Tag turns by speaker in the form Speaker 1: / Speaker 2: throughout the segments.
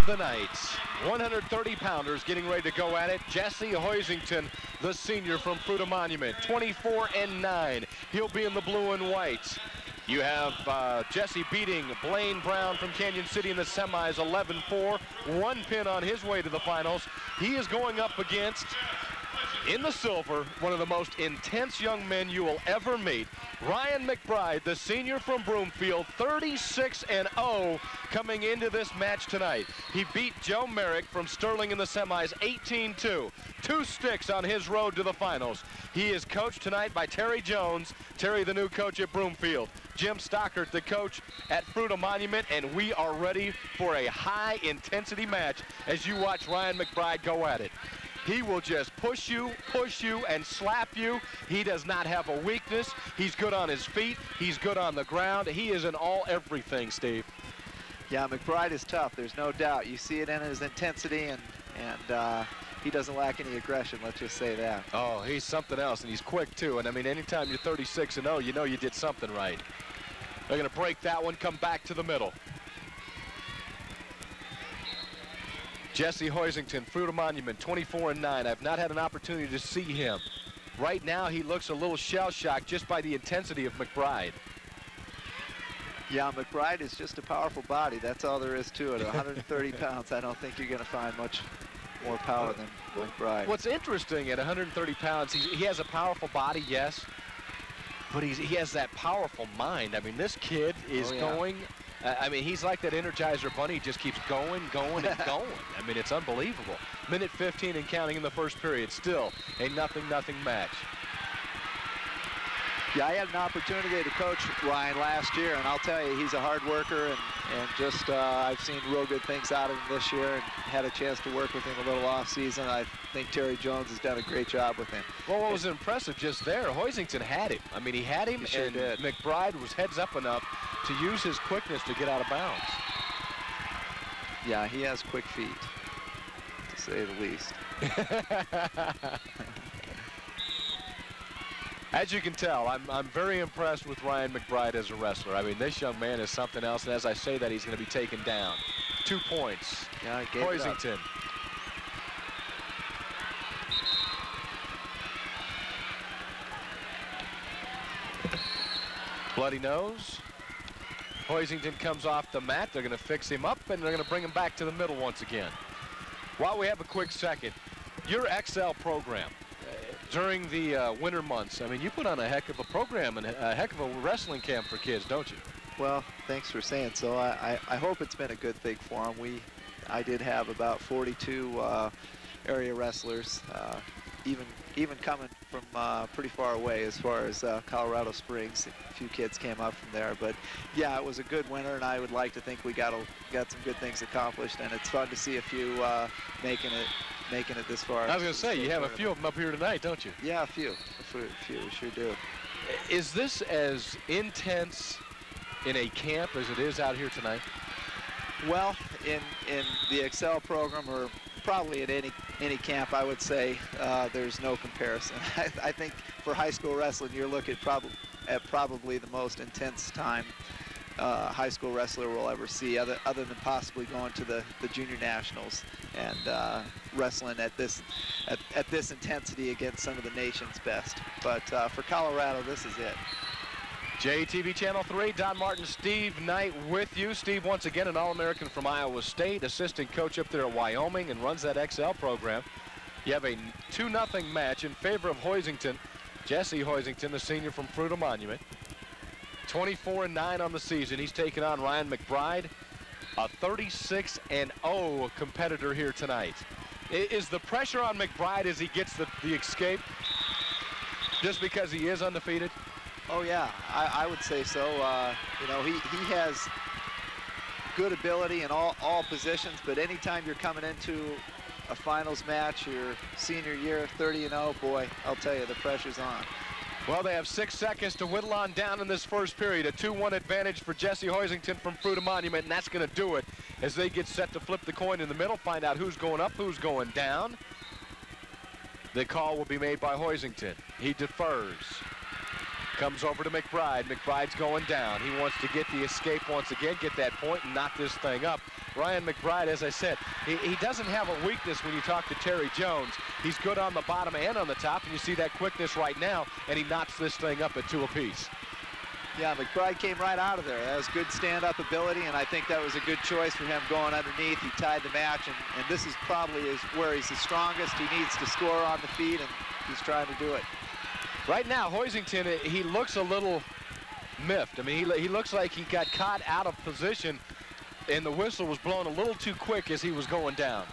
Speaker 1: the night. 130-pounders getting ready to go at it. Jesse Hoisington, the senior from Fruita Monument, 24-9. He'll be in the blue and white. You have Jesse beating Blaine Brown from Canyon City in the semis, 11-4. One pin on his way to the finals. He is going up against, in the silver, one of the most intense young men you will ever meet. Ryan McBride, the senior from Broomfield, 36-0 coming into this match tonight. He beat Joe Merrick from Sterling in the semis, 18-2. 2 sticks on his road to the finals. He is coached tonight by Terry Jones. Terry, the new coach at Broomfield. Jim Stockert, the coach at Fruita Monument, and we are ready for a high-intensity match as you watch Ryan McBride go at it. He will just push you, and slap you. He does not have a weakness. He's good on his feet. He's good on the ground. He is an all-everything, Steve.
Speaker 2: Yeah, McBride is tough. There's no doubt. You see it in his intensity, and he doesn't lack any aggression, let's just say that.
Speaker 1: Oh, he's something else, and he's quick, too. And, I mean, anytime you're 36-0, you know you did something right. They're going to break that one, come back to the middle. Jesse Hoisington, Fruita Monument, 24-9. I've not had an opportunity to see him. Right now, he looks a little shell-shocked just by the intensity of McBride.
Speaker 2: Yeah, McBride is just a powerful body. That's all there is to it. 130 pounds. I don't think you're going to find much more power than McBride.
Speaker 1: What's interesting, at 130 pounds, he has a powerful body, yes, but he has that powerful mind. I mean, this kid is going... I mean, he's like that Energizer Bunny. He just keeps going, and going. I mean, it's unbelievable. Minute 15 and counting in the first period. Still a nothing match.
Speaker 2: Yeah, I had an opportunity to coach Ryan last year, and I'll tell you, he's a hard worker, and just I've seen real good things out of him this year and had a chance to work with him a little off season. I think Terry Jones has done a great job with him.
Speaker 1: Well, what was impressive just there, Hoisington had him. I mean, he had him,
Speaker 2: sure
Speaker 1: and
Speaker 2: did.
Speaker 1: McBride was heads up enough to use his quickness to get out of bounds.
Speaker 2: Yeah, he has quick feet, to say the least.
Speaker 1: As you can tell, I'm very impressed with Ryan McBride as a wrestler. I mean, this young man is something else, and as I say that, he's going to be taken down. 2 points.
Speaker 2: Yeah, he gave
Speaker 1: Hoisington. Bloody nose. Hoisington comes off the mat. They're going to fix him up, and they're going to bring him back to the middle once again. While we have a quick second, your XL program, during the winter months, I mean, you put on a heck of a program and a heck of a wrestling camp for kids, don't you?
Speaker 2: Well, thanks for saying so. I hope it's been a good thing for them. I did have about 42 area wrestlers, even coming from pretty far away as far as Colorado Springs. A few kids came up from there, but yeah, it was a good winter, and I would like to think we got some good things accomplished, and it's fun to see a few making it this far.
Speaker 1: I was going to say, you have a few of them up here tonight, don't you?
Speaker 2: Yeah, a few, we sure do.
Speaker 1: Is this as intense in a camp as it is out here tonight?
Speaker 2: Well, in the Excel program, or probably at any camp, I would say there's no comparison. I think for high school wrestling, you're looking at probably the most intense time high school wrestler will ever see, other than possibly going to the junior nationals and wrestling at this intensity against some of the nation's best. But for Colorado, this is it.
Speaker 1: JTV Channel 3, Don Martin, Steve Knight with you. Steve, once again, an All-American from Iowa State, assistant coach up there at Wyoming, and runs that XL program. You have a 2-0 match in favor of Hoisington. Jesse Hoisington, the senior from Fruita Monument. 24-9 on the season. He's taking on Ryan McBride, a 36-0 competitor here tonight. Is the pressure on McBride as he gets the escape just because he is undefeated?
Speaker 2: Oh yeah, I would say so. You know, he has good ability in all positions, but anytime you're coming into a finals match, your senior year, 30-0, boy, I'll tell you, the pressure's on.
Speaker 1: Well, they have 6 seconds to whittle on down in this first period. A 2-1 advantage for Jesse Hoisington from Fruita Monument, and that's going to do it as they get set to flip the coin in the middle, find out who's going up, who's going down. The call will be made by Hoisington. He defers. Comes over to McBride. McBride's going down. He wants to get the escape once again, get that point, and knock this thing up. Ryan McBride, as I said, he doesn't have a weakness when you talk to Terry Jones. He's good on the bottom and on the top, and you see that quickness right now, and he knocks this thing up at 2 apiece.
Speaker 2: Yeah, McBride came right out of there. That was good stand-up ability, and I think that was a good choice for him going underneath. He tied the match, and this is probably where he's the strongest. He needs to score on the feet, and he's trying to do it.
Speaker 1: Right now, Hoisington, he looks a little miffed. I mean, he looks like he got caught out of position, and the whistle was blown a little too quick as he was going down.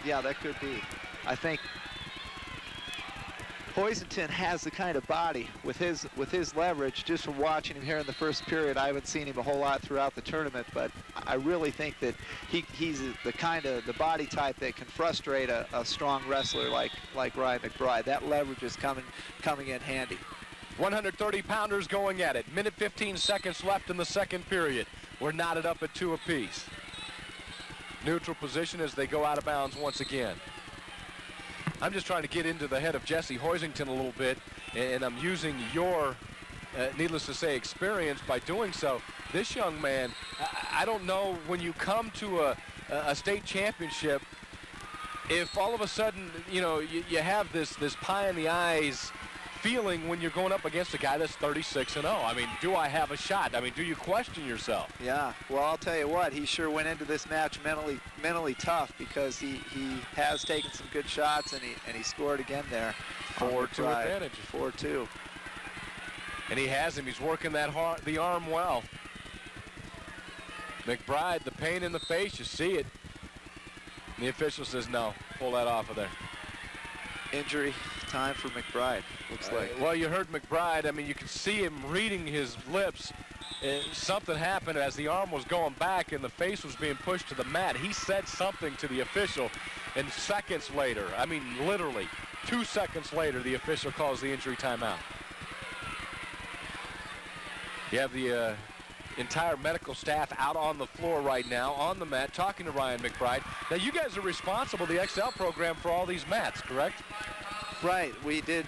Speaker 2: Yeah, that could be. I think Hoisington has the kind of body with his leverage. Just from watching him here in the first period, I haven't seen him a whole lot throughout the tournament, but I really think that he's the body type that can frustrate a strong wrestler like Ryan McBride. That leverage is coming in handy.
Speaker 1: 130-pounders going at it. Minute 15 seconds left in the second period. We're knotted up at 2 apiece. Neutral position as they go out of bounds once again. I'm just trying to get into the head of Jesse Hoisington a little bit, and I'm using your, needless to say, experience by doing so. This young man, I don't know, when you come to a state championship, if all of a sudden, you know, you have this pie in the eyes feeling when you're going up against a guy that's 36-0. I mean, do I have a shot? I mean, do you question yourself?
Speaker 2: Yeah, well, I'll tell you what, he sure went into this match mentally tough, because he has taken some good shots, and he scored again there.
Speaker 1: 4-2 advantage.
Speaker 2: 4-2.
Speaker 1: And he has him. He's working the arm well. McBride, the pain in the face, you see it. And the official says no, pull that off of there.
Speaker 2: Injury time for McBride, looks like.
Speaker 1: Well, you heard McBride. I mean, you can see him reading his lips. Something happened as the arm was going back and the face was being pushed to the mat. He said something to the official, and seconds later, I mean, literally 2 seconds later, the official calls the injury timeout. You have the entire medical staff out on the floor right now, on the mat, talking to Ryan McBride. Now, you guys are responsible, the XL program, for all these mats, correct?
Speaker 2: Right, we did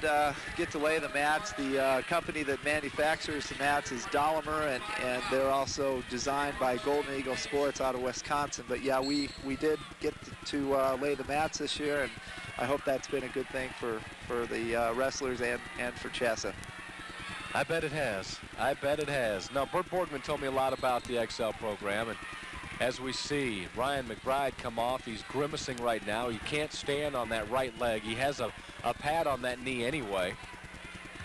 Speaker 2: get to lay the mats. The company that manufactures the mats is Dahlimer, and they're also designed by Golden Eagle Sports out of Wisconsin. But yeah, we did get to lay the mats this year, and I hope that's been a good thing for the wrestlers and for Chessa.
Speaker 1: I bet it has. I bet it has. Now, Bert Borgman told me a lot about the XL program, and as we see Ryan McBride come off, he's grimacing right now. He can't stand on that right leg. He has a pad on that knee anyway.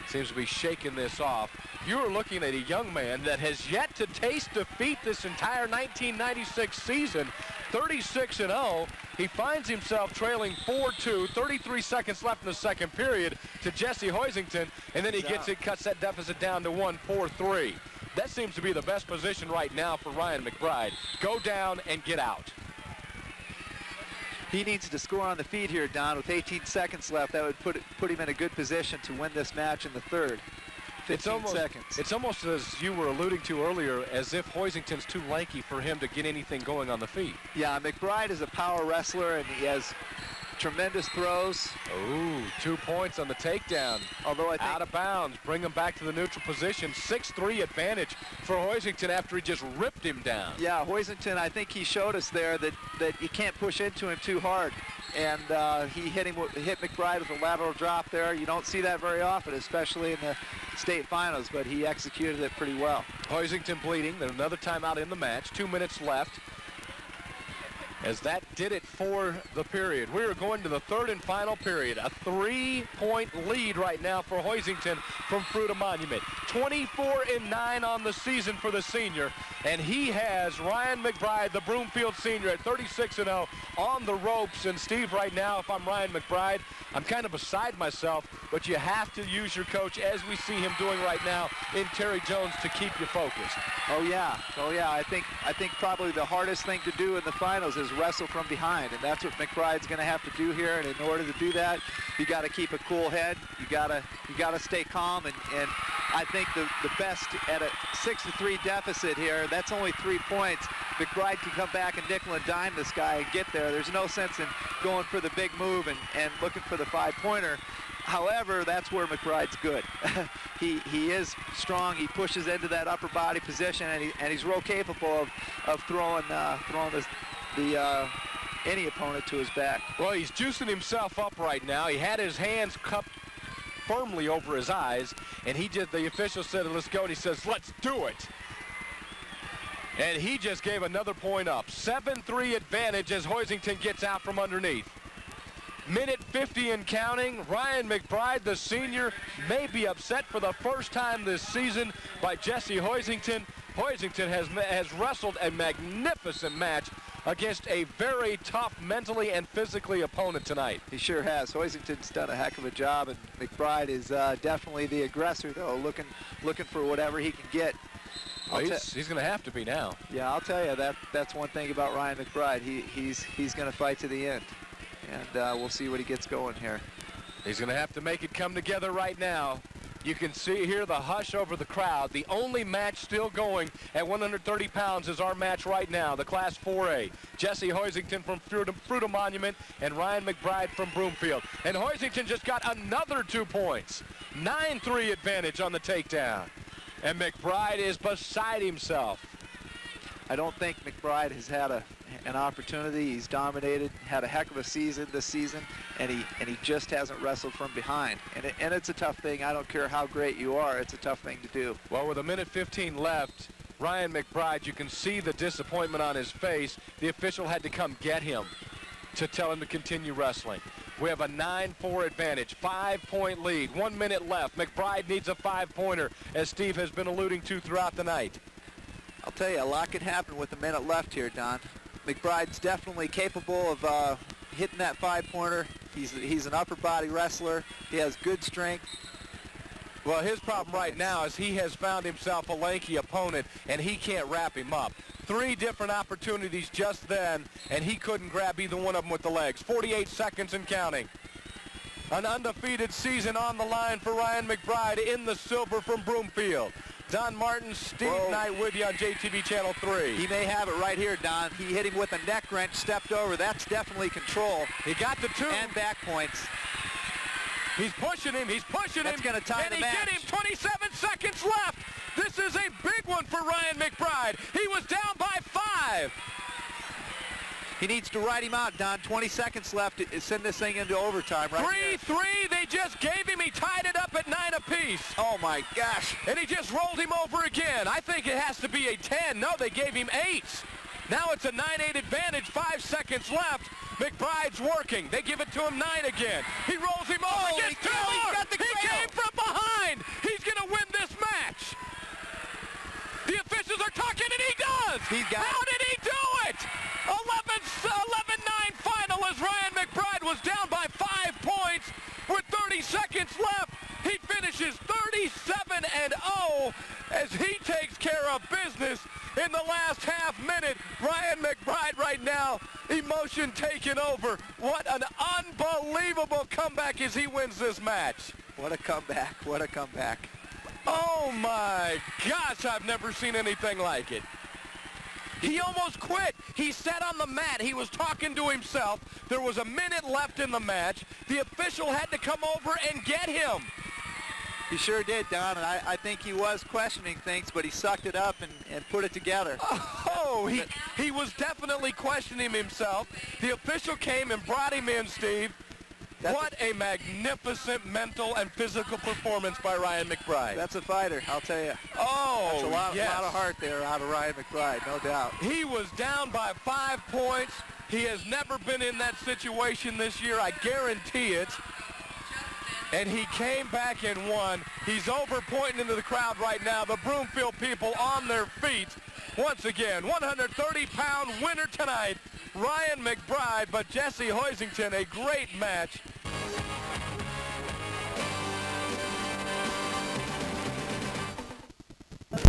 Speaker 1: Seems to be shaking this off. You are looking at a young man that has yet to taste defeat this entire 1996 season. 36-0. He finds himself trailing 4-2, 33 seconds left in the second period to Jesse Hoisington, and then he cuts that deficit down to 1-4-3. That seems to be the best position right now for Ryan McBride. Go down and get out.
Speaker 2: He needs to score on the feet here, Don. With 18 seconds left, that would put him in a good position to win this match in the third. 15 seconds.
Speaker 1: It's almost, as you were alluding to earlier, as if Hoisington's too lanky for him to get anything going on the feet.
Speaker 2: Yeah, McBride is a power wrestler, and he has tremendous throws.
Speaker 1: Oh, 2 points on the takedown.
Speaker 2: Although I think
Speaker 1: out of bounds, bring him back to the neutral position. 6-3 advantage for Hoisington after he just ripped him down.
Speaker 2: Yeah, Hoisington, I think he showed us there that you can't push into him too hard. And he hit McBride with a lateral drop there. You don't see that very often, especially in the state finals, but he executed it pretty well.
Speaker 1: Hoisington bleeding. There's another timeout in the match. 2 minutes left. As that did it for the period. We are going to the third and final period. A 3-point lead right now for Hoisington from Fruita Monument. 24-9 on the season for the senior. And he has Ryan McBride, the Broomfield senior, at 36-0 on the ropes. And Steve, right now, if I'm Ryan McBride, I'm kind of beside myself, but you have to use your coach, as we see him doing right now in Terry Jones, to keep you focused.
Speaker 2: Oh yeah. I think probably the hardest thing to do in the finals is wrestle from behind, and that's what McBride's going to have to do here. And in order to do that, you got to keep a cool head. You got to stay calm, and I think the best at a 6-3 deficit here. That's only 3 points. McBride can come back and nickel and dime this guy and get there. There's no sense in going for the big move and looking for the 5-pointer. However, that's where McBride's good. he is strong. He pushes into that upper body position, and he's real capable of throwing any opponent to his back.
Speaker 1: Well, he's juicing himself up right now. He had his hands cupped firmly over his eyes, and the official said, let's go, and he says, let's do it. And he just gave another point up. 7-3 advantage as Hoisington gets out from underneath. Minute 50 and counting. Ryan McBride, the senior, may be upset for the first time this season by Jesse Hoisington. Hoisington has wrestled a magnificent match against a very tough mentally and physically opponent tonight.
Speaker 2: He sure has. Hoisington's done a heck of a job, and McBride is definitely the aggressor, though, looking for whatever he can get.
Speaker 1: Well, he's going to have to be now.
Speaker 2: Yeah, I'll tell you, that's one thing about Ryan McBride. He's going to fight to the end, and we'll see what he gets going here.
Speaker 1: He's going to have to make it come together right now. You can hear the hush over the crowd. The only match still going at 130 pounds is our match right now, the Class 4A. Jesse Hoisington from Fruita Monument and Ryan McBride from Broomfield. And Hoisington just got another 2 points. 9-3 advantage on the takedown. And McBride is beside himself.
Speaker 2: I don't think McBride has had an opportunity. He's dominated, had a heck of a season this season, and he just hasn't wrestled from behind. And it's a tough thing. I don't care how great you are. It's a tough thing to do.
Speaker 1: Well, with a minute 15 left, Ryan McBride, you can see the disappointment on his face. The official had to come get him to tell him to continue wrestling. We have a 9-4 advantage, 5-point lead, 1 minute left. McBride needs a 5-pointer, as Steve has been alluding to throughout the night.
Speaker 2: I'll tell you, a lot can happen with a minute left here, Don. McBride's definitely capable of hitting that 5-pointer. He's an upper body wrestler. He has good strength.
Speaker 1: Well, his problem right now is he has found himself a lanky opponent, and he can't wrap him up. 3 different opportunities just then, and he couldn't grab either one of them with the legs. 48 seconds and counting. An undefeated season on the line for Ryan McBride in the silver from Broomfield. Don Martin, Steve Knight with you on JTV Channel 3.
Speaker 2: He may have it right here, Don. He hit him with a neck wrench, stepped over. That's definitely control.
Speaker 1: He got the 2.
Speaker 2: And back points.
Speaker 1: He's pushing him. He's pushing him.
Speaker 2: That's going to tie the match.
Speaker 1: And he get him 27 seconds left. This is a big one for Ryan McBride. He was down by 5.
Speaker 2: He needs to ride him out, Don. 20 seconds left to send this thing into overtime.
Speaker 1: 3-3. They just gave him. He tied it up at 9 apiece.
Speaker 2: Oh, my gosh.
Speaker 1: And he just rolled him over again. I think it has to be a 10. No, they gave him 8. Now it's a 9-8 advantage. 5 seconds left. McBride's working. They give it to him 9 again. He rolls him over. Gets 2 more. He came from behind. He's going to win this match. The officials are talking, and he does. How did he do it? 11-9 final as Ryan McBride was down by 5 points with 30 seconds left. He finishes 37-0 as he takes care of business in the last half minute. Ryan McBride right now, emotion taking over. What an unbelievable comeback as he wins this match.
Speaker 2: What a comeback. What a comeback.
Speaker 1: Oh my gosh, I've never seen anything like it. He almost quit. He sat on the mat. He was talking to himself. There was a minute left in the match. The official had to come over and get him.
Speaker 2: He sure did, Don, and I think he was questioning things, but he sucked it up and put it together.
Speaker 1: Oh, he was definitely questioning himself. The official came and brought him in, Steve. What a magnificent mental and physical performance by Ryan McBride.
Speaker 2: That's a fighter, I'll tell you.
Speaker 1: Oh,
Speaker 2: that's a lot of heart there out of Ryan McBride, no doubt.
Speaker 1: He was down by 5 points. He has never been in that situation this year, I guarantee it. And he came back and won. He's over pointing into the crowd right now. The Broomfield people on their feet. Once again, 130-pound winner tonight, Ryan McBride, but Jesse Hoisington, a great match.